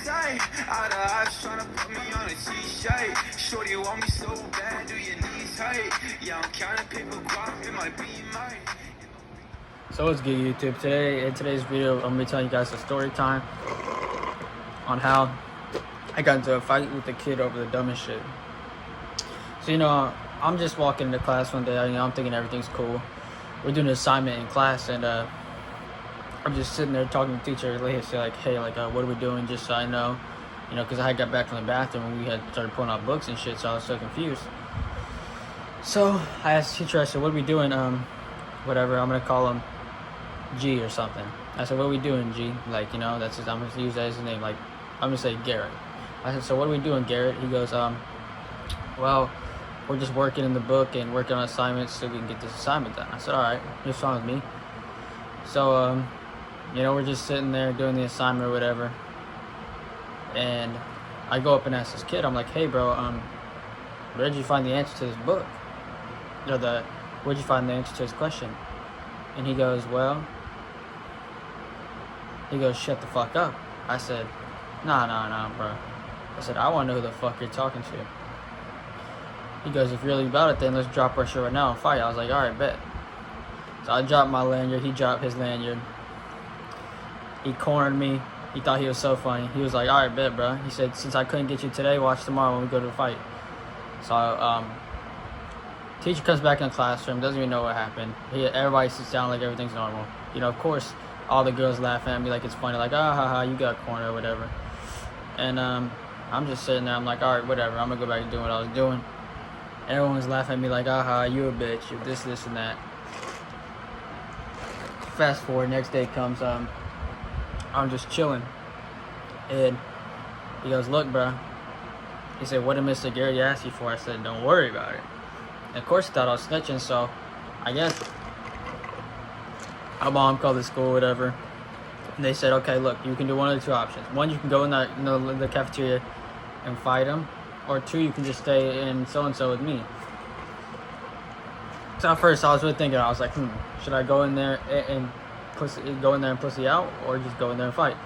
sight. Out of eyes trying to put me on a t-shirt. Shorty want me so bad, do your knees hurt? Yeah, I'm counting paper guap, it might be mine. So what's good, YouTube? In today's video, I'm gonna be telling you guys a story time on how I got into a fight with a kid over the dumbest shit. So I'm just walking into class one day. I'm thinking everything's cool. We're doing an assignment in class, and I'm just sitting there talking to the teacher. Hey, what are we doing? Just so I know, because I had got back from the bathroom and we had started pulling out books and shit, so I was so confused. So I asked the teacher. I said, "What are we doing?" Whatever. I'm gonna call him G or something. I said, "What are we doing, G?" That's his. I'm gonna use that as his name. I'm gonna say Garrett. I said, "So what are we doing, Garrett?" He goes, well, we're just working in the book and working on assignments so we can get this assignment done." I said, "All right, you're fine with me." So, we're just sitting there doing the assignment or whatever. And I go up and ask this kid, I'm like, "Hey, bro, where did you find the answer to this book? Where'd you find the answer to this question?" And he goes, "Shut the fuck up." I said, Nah, bro. I said, "I want to know who the fuck you're talking to." He goes, "If you're really about it, then let's drop our shit right now and fight." I was like, "All right, bet." So I dropped my lanyard. He dropped his lanyard. He cornered me. He thought he was so funny. He was like, "All right, bet, bro." He said, "Since I couldn't get you today, watch tomorrow when we go to the fight." So, teacher comes back in the classroom, doesn't even know what happened. Everybody sits down like everything's normal. Of course, all the girls laughing at me like it's funny, like, "Ah, ha, ha, you got cornered," or whatever. And I'm just sitting there. I'm like, "All right, whatever. I'm gonna go back and do what I was doing." Everyone's laughing at me like, "Aha, you a bitch, you this, and that." Fast forward, next day comes, I'm just chilling. And he goes, "Look, bro." He said, "What did Mr. Garrett ask you for?" I said, "Don't worry about it." And of course, he thought I was snitching, so I guess my mom called the school, whatever. And they said, "Okay, look, you can do one of the two options. One, you can go in the cafeteria and fight him. Or two, you can just stay in so-and-so with me." So at first I was really thinking, I was like, should I go in there and pussy out, or just go in there and fight?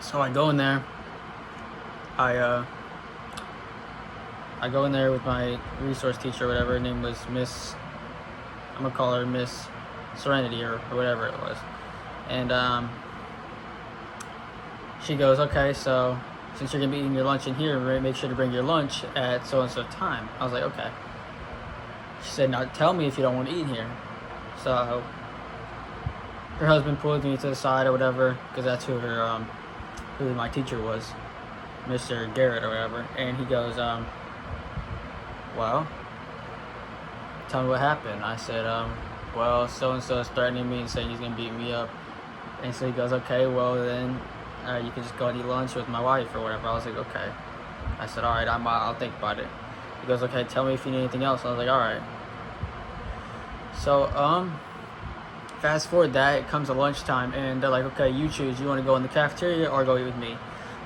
So I go in there. I go in there with my resource teacher, or whatever. Her name was Miss, I'm gonna call her Miss Serenity or whatever it was. And she goes, "Okay, so since you're gonna be eating your lunch in here, make sure to bring your lunch at so-and-so time." I was like, "Okay." She said, "Now tell me if you don't want to eat here." So her husband pulled me to the side or whatever, because that's who my teacher was, Mr. Garrett or whatever. And he goes, "Well, tell me what happened." I said, "Well, so-and-so is threatening me and saying he's gonna beat me up." And so he goes, "Okay, well then, you can just go and eat lunch with my wife or whatever." I was like, "Okay." I said, "All right, I'll think about it." He goes, "Okay, tell me if you need anything else." I was like, "All right." So, fast forward that, it comes to lunchtime, and they're like, "Okay, you choose. You want to go in the cafeteria or go eat with me?"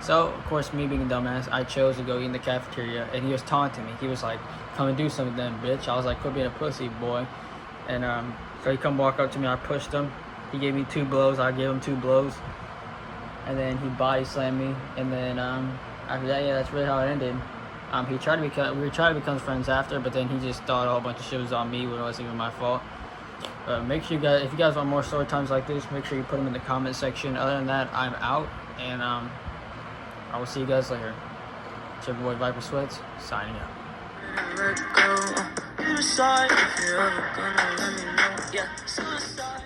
So, of course, me being a dumbass, I chose to go eat in the cafeteria, and he was taunting me. He was like, "Come and do something then, bitch." I was like, "Quit being a pussy, boy." And so he come walk up to me, I pushed him. He gave me 2 blows, I gave him 2 blows. And then he body slammed me, and then after that, yeah, that's really how it ended. We were trying to become friends after, but then he just thought a whole bunch of shit was on me when it wasn't even my fault. Make sure if you guys want more story times like this, make sure you put them in the comment section. Other than that, I'm out, and I will see you guys later. It's your boy Viper Sweats, signing out. Suicide, if you're ever gonna let me know. Yeah, suicide.